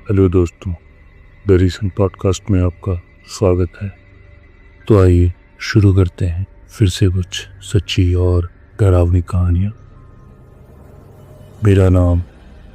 Hello दोस्तों, the recent podcast में आपका स्वागत है। तो आइए शुरू करते हैं फिर से कुछ सच्ची और डरावनी कहानियाँ। मेरा नाम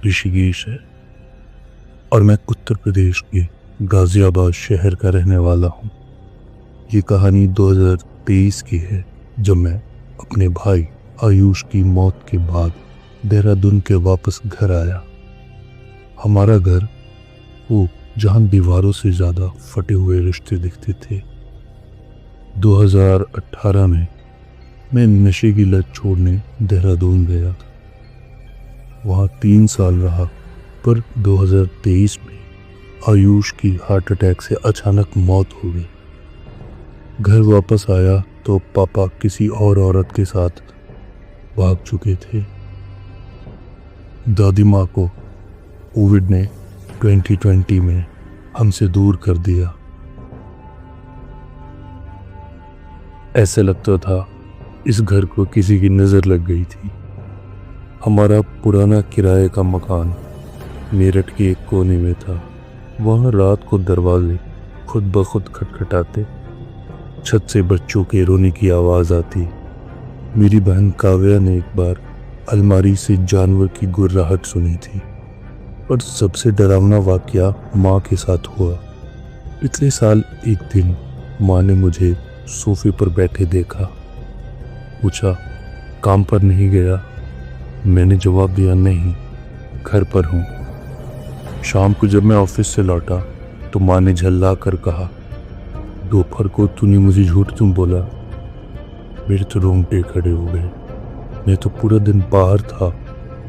ऋषिकेश है और मैं उत्तर प्रदेश के गाज़ियाबाद शहर का रहने वाला हूँ। ये कहानी 2023 की है, जब मैं अपने भाई आयुष की मौत के बाद देहरादून के वापस घर आया। हमारा घर वो जहां दीवारों से ज़्यादा फटे हुए रिश्ते दिखते थे। 2018 में मैं नशे की लत छोड़ने देहरादून गया था। वहाँ 3 साल रहा, पर 2023 में आयुष की हार्ट अटैक से अचानक मौत हो गई। घर वापस आया तो पापा किसी और औरत के साथ भाग चुके थे। दादी माँ को कोविड ने 2020 में हमसे दूर कर दिया। ऐसे लगता था इस घर को किसी की नज़र लग गई थी। हमारा पुराना किराए का मकान मेरठ के एक कोने में था। वहाँ रात को दरवाजे खुद ब खुद खटखटाते, छत से बच्चों के रोने की आवाज़ आती। मेरी बहन काव्या ने एक बार अलमारी से जानवर की गुर्राहट सुनी थी। और सबसे डरावना वाकया माँ के साथ हुआ। पिछले साल एक दिन माँ ने मुझे सोफे पर बैठे देखा। पूछा, काम पर नहीं गया? मैंने जवाब दिया, नहीं, घर पर हूँ। शाम को जब मैं ऑफिस से लौटा तो माँ ने झल्ला कर कहा, दोपहर को तूने मुझे झूठ क्यों बोला? मेरे तो रोंगटे खड़े हो गए। मैं तो पूरा दिन बाहर था,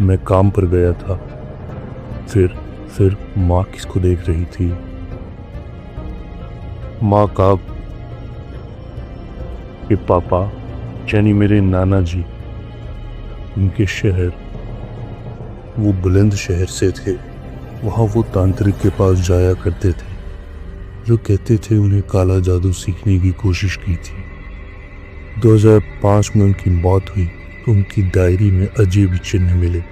मैं काम पर गया था। फिर माँ किसको देख रही थी? माँ का के पापा यानी मेरे नाना जी, उनके शहर, वो बुलंद शहर से थे। वहाँ वो तांत्रिक के पास जाया करते थे, जो कहते थे उन्हें काला जादू सीखने की कोशिश की थी। 2005 में उनकी मौत हुई तो उनकी डायरी में अजीब चिन्ह मिले,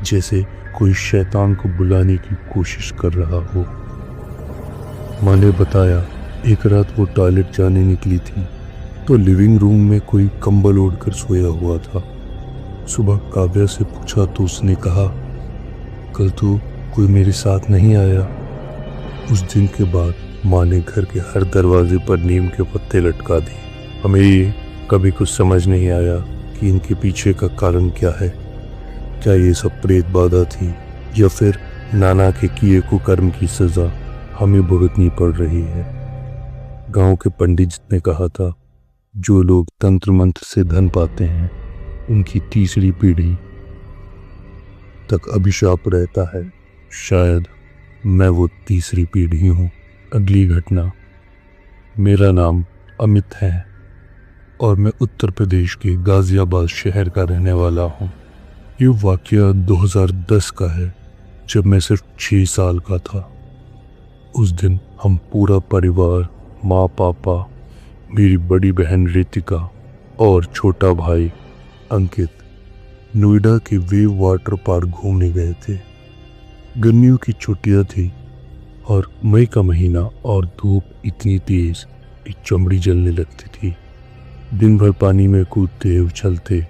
जैसे कोई शैतान को बुलाने की कोशिश कर रहा हो। माँ ने बताया, एक रात वो टॉयलेट जाने निकली थी तो लिविंग रूम में कोई कंबल ओढ़कर सोया हुआ था। सुबह काव्या से पूछा तो उसने कहा, कल तो कोई मेरे साथ नहीं आया। उस दिन के बाद माँ ने घर के हर दरवाजे पर नीम के पत्ते लटका दिए। हमें ये कभी कुछ समझ नहीं आया कि इनके पीछे का कारण क्या है। क्या ये सब प्रेत बाधा थी या फिर नाना के किए कुकर्म की सजा हमें भुगतनी पड़ रही है? गांव के पंडित ने कहा था, जो लोग तंत्र मंत्र से धन पाते हैं उनकी तीसरी पीढ़ी तक अभिशाप रहता है। शायद मैं वो तीसरी पीढ़ी हूँ। अगली घटना। मेरा नाम अमित है और मैं उत्तर प्रदेश के गाज़ियाबाद शहर का रहने वाला हूँ। ये वाकया 2010 का है, जब मैं सिर्फ 6 साल का था। उस दिन हम पूरा परिवार, माँ पापा, मेरी बड़ी बहन रितिका और छोटा भाई अंकित नोएडा के वेव वाटर पार्क घूमने गए थे। गर्मियों की छुट्टियाँ थी और मई का महीना और धूप इतनी तेज कि चमड़ी जलने लगती थी। दिन भर पानी में कूदते उछलते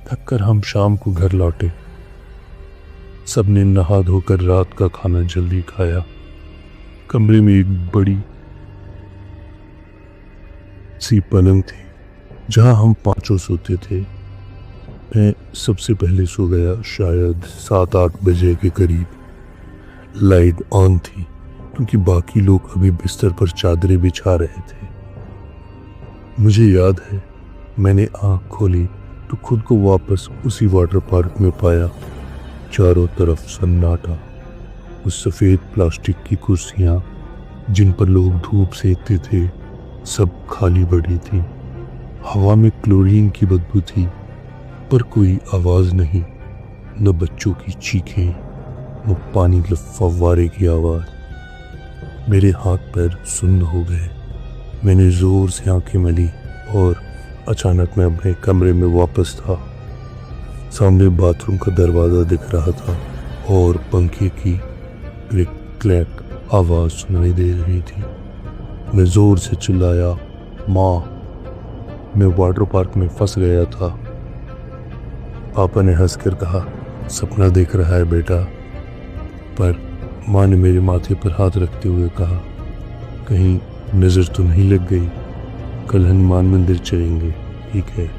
थककर हम शाम को घर लौटे। सबने नहा धोकर रात का खाना जल्दी खाया। कमरे में एक बड़ी सी पलंग थी जहां हम पांचों सोते थे। मैं सबसे पहले सो गया, शायद 7-8 बजे के करीब। लाइट ऑन थी क्योंकि बाकी लोग अभी बिस्तर पर चादरें बिछा रहे थे। मुझे याद है, मैंने आंख खोली तो खुद को वापस उसी वाटर पार्क में पाया। चारों तरफ सन्नाटा। उस सफ़ेद प्लास्टिक की कुर्सियाँ जिन पर लोग धूप सेकते थे, सब खाली पड़ी थी। हवा में क्लोरीन की बदबू थी, पर कोई आवाज़ नहीं। न बच्चों की चीखें, न पानी के फव्वारे की आवाज़। मेरे हाथ पैर सुन्न हो गए। मैंने ज़ोर से आंखें मली और अचानक मैं अपने कमरे में वापस था। सामने बाथरूम का दरवाज़ा दिख रहा था और पंखे की एक क्लैक आवाज़ सुनाई दे रही थी। मैं ज़ोर से चिल्लाया, माँ, मैं वाटर पार्क में फंस गया था। पापा ने हंसकर कहा, सपना देख रहा है बेटा। पर माँ ने मेरे माथे पर हाथ रखते हुए कहा, कहीं नज़र तो नहीं लग गई? कल हनुमान मंदिर चलेंगे, ठीक है?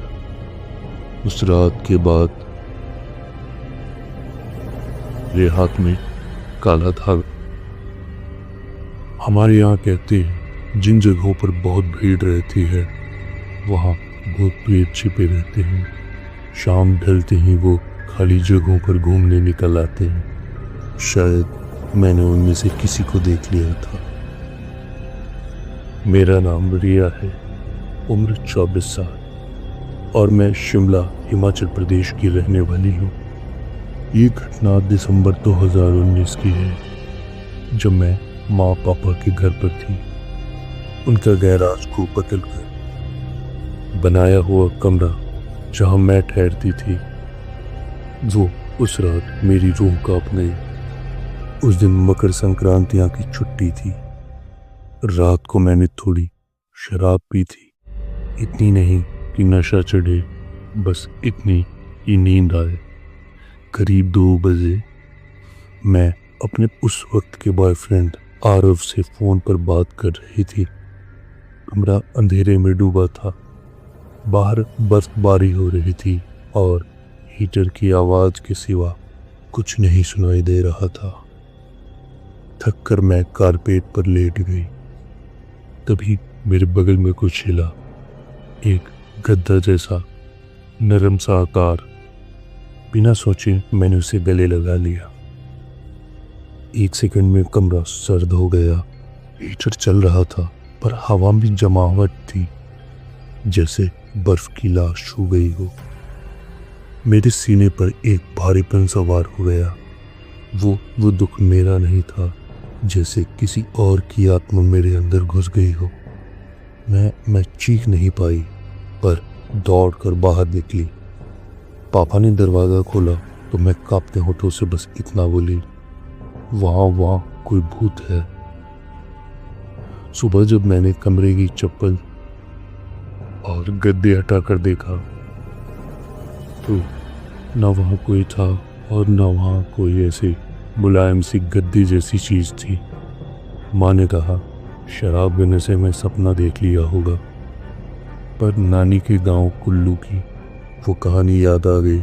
उस रात के बाद मेरे हाथ में काला धागा। हमारे यहाँ कहते हैं जिन जगहों पर बहुत भीड़ रहती है वहाँ भूत प्रेत छिपे रहते हैं। शाम ढलते ही वो खाली जगहों पर घूमने निकल आते हैं। शायद मैंने उनमें से किसी को देख लिया था। मेरा नाम रिया है, उम्र 24 साल और मैं शिमला, हिमाचल प्रदेश की रहने वाली हूँ। ये घटना दिसंबर 2019 की है, जब मैं माँ पापा के घर पर थी। उनका गैराज को बदलकर बनाया हुआ कमरा जहाँ मैं ठहरती थी, वो उस रात मेरी रूह कांप गई। उस दिन मकर संक्रांति की छुट्टी थी। रात को मैंने थोड़ी शराब पी थी, इतनी नहीं कि नशा चढ़े, बस इतनी कि नींद आए। करीब 2 बजे मैं अपने उस वक्त के बॉयफ्रेंड आरव से फ़ोन पर बात कर रही थी। कमरा अंधेरे में डूबा था। बाहर बर्फबारी हो रही थी और हीटर की आवाज़ के सिवा कुछ नहीं सुनाई दे रहा था। थक कर मैं कारपेट पर लेट गई। तभी मेरे बगल में कुछ हिला, एक गद्दा जैसा नरम सा आकार। बिना सोचे मैंने उसे गले लगा लिया। 1 सेकंड में कमरा सर्द हो गया। हीटर चल रहा था पर हवा में जमावट थी, जैसे बर्फ की लाश छू गई हो। मेरे सीने पर एक भारीपन सवार हो गया। वो दुख मेरा नहीं था, जैसे किसी और की आत्मा मेरे अंदर घुस गई हो। मैं चीख नहीं पाई, पर दौड़कर बाहर निकली। पापा ने दरवाज़ा खोला तो मैं कांपते होठों से बस इतना बोली, वहाँ कोई भूत है। सुबह जब मैंने कमरे की चप्पल और गद्दे हटाकर देखा तो न वहाँ कोई था और न वहाँ कोई ऐसी मुलायम सी गद्दी जैसी चीज़ थी। माँ ने कहा, शराब पीने से मैं सपना देख लिया होगा। पर नानी के गांव कुल्लू की वो कहानी याद आ गई,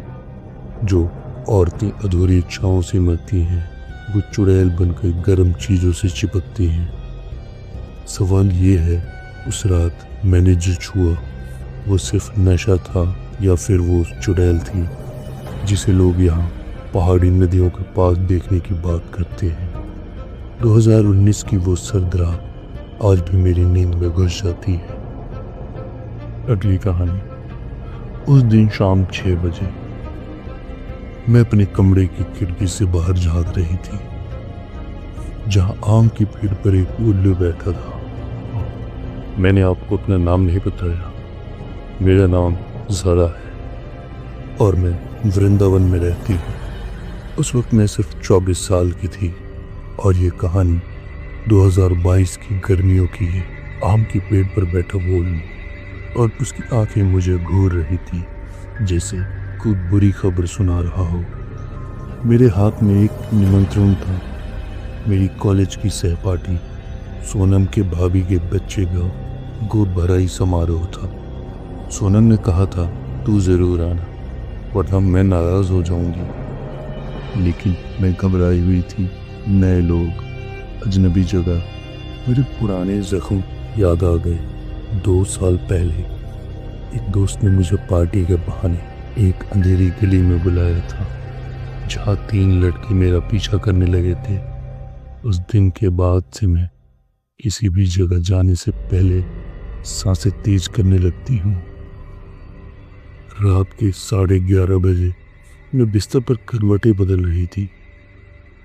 जो औरतें अधूरी इच्छाओं से मरती हैं, वो चुड़ैल बनकर गर्म चीज़ों से चिपकती हैं। सवाल ये है, उस रात मैंने जो छुआ वो सिर्फ नशा था या फिर वो चुड़ैल थी जिसे लोग यहाँ पहाड़ी नदियों के पास देखने की बात करते हैं। 2019 की वो सर्द रात आज भी मेरी नींद में घुस जाती है। अगली कहानी। उस दिन शाम 6 बजे मैं अपने कमरे की खिड़की से बाहर झांक रही थी, जहां आम की पेड़ पर एक उल्लू बैठा था। मैंने आपको अपना नाम नहीं बताया। मेरा नाम ज़रा है और मैं वृंदावन में रहती हूँ। उस वक्त मैं सिर्फ 24 साल की थी और ये कहानी 2022 की गर्मियों की है। आम की पेड़ पर बैठा वो उल्लू और उसकी आंखें मुझे घूर रही थी, जैसे कोई बुरी खबर सुना रहा हो। मेरे हाथ में एक निमंत्रण था। मेरी कॉलेज की सहपाठी सोनम के भाभी के बच्चे का गोद भराई समारोह था। सोनम ने कहा था, तू ज़रूर आना वरना मैं नाराज़ हो जाऊंगी। लेकिन मैं घबराई हुई थी। नए लोग, अजनबी जगह, मेरे पुराने जख्म याद आ गए। 2 साल पहले एक दोस्त ने मुझे पार्टी के बहाने एक अंधेरी गली में बुलाया था, जहाँ 3 लड़के मेरा पीछा करने लगे थे। उस दिन के बाद से मैं किसी भी जगह जाने से पहले सांसें तेज करने लगती हूँ। रात के 11:30 बजे मैं बिस्तर पर करवटें बदल रही थी।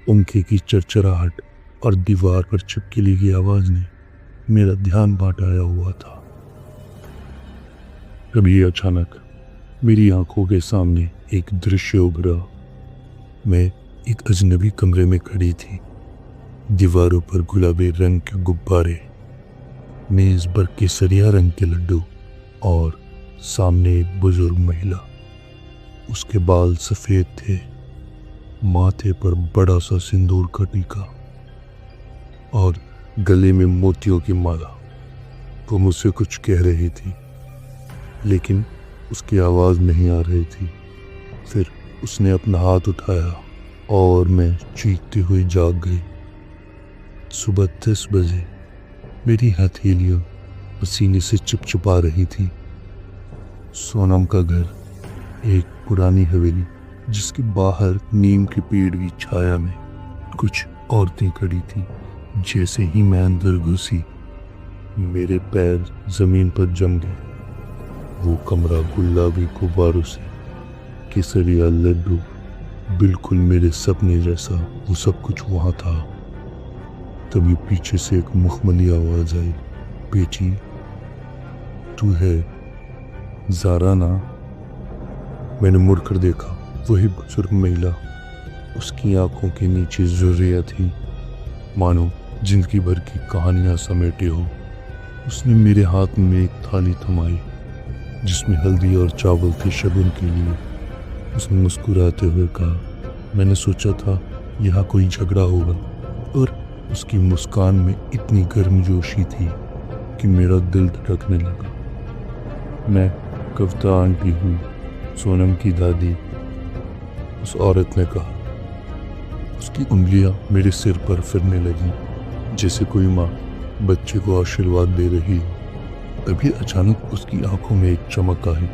पंखे की चरचराहट और दीवार पर छिपकली की आवाज़ ने मेरा ध्यान बांटाया हुआ था। कभी अचानक मेरी आंखों के सामने एक दृश्य उभरा। मैं एक अजनबी कमरे में खड़ी थी। दीवारों पर गुलाबी रंग के गुब्बारे, मेज पर केसरिया रंग के लड्डू और सामने एक बुजुर्ग महिला। उसके बाल सफेद थे, माथे पर बड़ा सा सिंदूर का टीका और गले में मोतियों की माला। वो मुझसे कुछ कह रही थी, लेकिन उसकी आवाज़ नहीं आ रही थी। फिर उसने अपना हाथ उठाया और मैं चीखती हुई जाग गई। सुबह 10 बजे मेरी हथेलियाँ पसीने से चिपचिपा रही थी। सोनम का घर एक पुरानी हवेली, जिसके बाहर नीम के पेड़ की छाया में कुछ औरतें खड़ी थी। जैसे ही मैं अंदर घुसी, मेरे पैर जमीन पर जम गए। वो कमरा गुलाबी गुब्बारों से, केसरिया लड्डू, बिल्कुल मेरे सपने जैसा वो सब कुछ वहाँ था। तभी पीछे से एक मुखमली आवाज आई, बेटी तू है ज़ारा ना? मैंने मुड़कर देखा, वही बुजुर्ग महिला। उसकी आंखों के नीचे जुर्रिया थी, मानो जिंदगी भर की कहानियां समेटे हो। उसने मेरे हाथ में एक थाली थमाई जिसमें हल्दी और चावल थे शगुन के लिए। उसने मुस्कुराते हुए कहा, मैंने सोचा था यहाँ कोई झगड़ा होगा, और उसकी मुस्कान में इतनी गर्मजोशी थी कि मेरा दिल धड़कने लगा। मैं कविता आंटी हुई, सोनम की दादी, उस औरत ने कहा। उसकी उंगलियां मेरे सिर पर फिरने लगी, जैसे कोई माँ बच्चे को आशीर्वाद दे रही हो। तभी अचानक उसकी आंखों में एक चमक आई।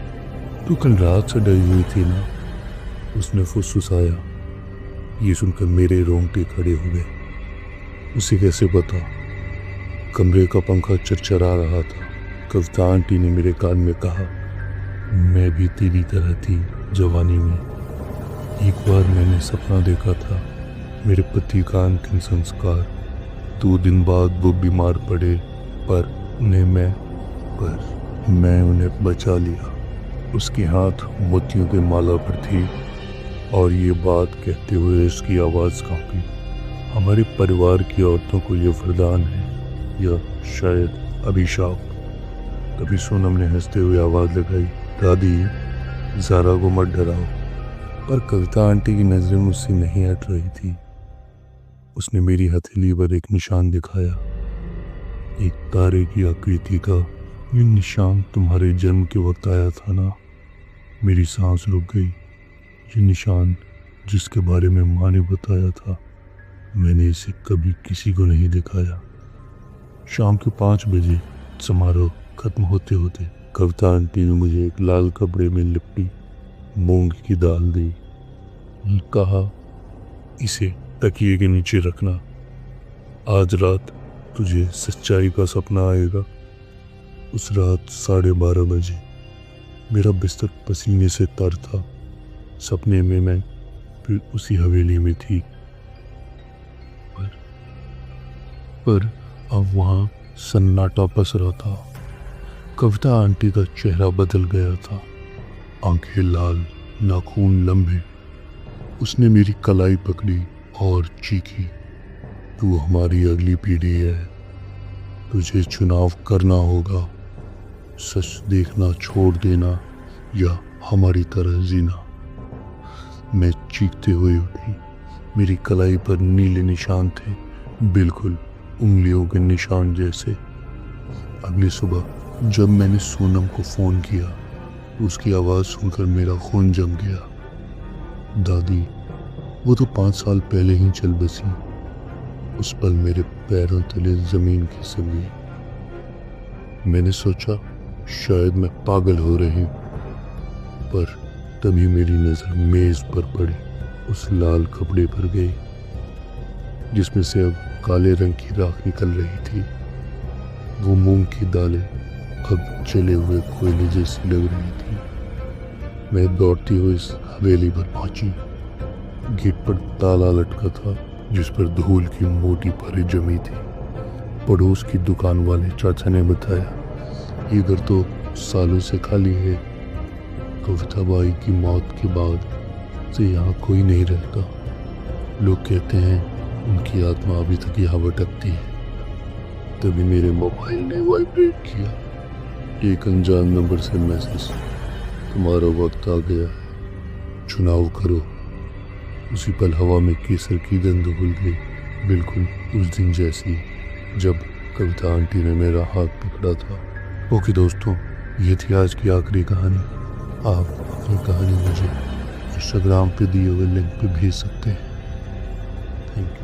तू कल रात से डरी हुई थी ना? उसने फुसफुसाया। ये सुनकर मेरे रोंगटे खड़े हो गए। उसे कैसे पता? कमरे का पंखा चरचरा रहा था। कविता आंटी ने मेरे कान में कहा, मैं भी तेरी तरह थी जवानी में। एक बार मैंने सपना देखा था, मेरे पति का अंतिम संस्कार। 2 दिन बाद वो बीमार पड़े, पर मैं उन्हें बचा लिया। उसके हाथ मोतियों के माला पर थी, और ये बात कहते हुए उसकी आवाज़ कांपी। हमारे परिवार की औरतों को ये वरदान है, या शायद अभिशाप। तभी सोनम ने हंसते हुए आवाज़ लगाई, दादी ज़ारा को मत डराओ। पर कविता आंटी की नज़रें मुझसे नहीं हट रही थी। उसने मेरी हथेली पर एक निशान दिखाया, एक तारे की आकृति का। ये निशान तुम्हारे जन्म के वक्त आया था ना? मेरी सांस रुक गई। ये निशान जिसके बारे में माँ ने बताया था, मैंने इसे कभी किसी को नहीं दिखाया। शाम के 5 बजे समारोह खत्म होते होते कविता आंटी ने मुझे एक लाल कपड़े में लिपटी मूंग की दाल दी। कहा, इसे तकिए के नीचे रखना, आज रात तुझे सच्चाई का सपना आएगा। उस रात 12:30 बजे मेरा बिस्तर पसीने से तर था। सपने में मैं फिर उसी हवेली में थी, पर अब वहाँ सन्नाटा पसरा था। कविता आंटी का चेहरा बदल गया था, आंखें लाल, नाखून लंबे। उसने मेरी कलाई पकड़ी और चीखी, तू हमारी अगली पीढ़ी है, तुझे चुनाव करना होगा, सच देखना छोड़ देना या हमारी तरह जीना। मैं चीखते हुए उठी। मेरी कलाई पर नीले निशान थे, बिल्कुल उंगलियों के निशान जैसे। अगली सुबह जब मैंने सोनम को फ़ोन किया, उसकी आवाज़ सुनकर मेरा खून जम गया। दादी, वो तो 5 साल पहले ही चल बसी। उस पल मेरे पैरों तले ज़मीन खिसक गई। मैंने सोचा शायद मैं पागल हो रही हूँ, पर तभी मेरी नज़र मेज़ पर पड़ी, उस लाल कपड़े पर गई जिसमें से अब काले रंग की राख निकल रही थी। वो मूंग की दालें अब जले हुए कोयले जैसी लग रही थी। मैं दौड़ती हुई इस हवेली पर पहुंची। गेट पर ताला लटका था, जिस पर धूल की मोटी परत जमी थी। पड़ोस की दुकान वाले चाचा ने बताया, ये घर तो सालों से खाली है। कविता बाई की मौत के बाद से यहाँ कोई नहीं रहता। लोग कहते हैं उनकी आत्मा अभी तक यहाँ भटकती है। तभी मेरे मोबाइल ने वाइब्रेट किया। एक अनजान नंबर से मैसेज, तुम्हारा वक्त आ गया है, चुनाव करो। उसी पल हवा में केसर की गंध घुल गई, बिल्कुल उस दिन जैसी जब कविता आंटी ने मेरा हाथ पकड़ा था। ओके दोस्तों, ये थी आज की आखिरी कहानी। आप अपनी कहानी मुझे इंस्टाग्राम पे दिए हुए लिंक पे भेज सकते हैं। Thank you.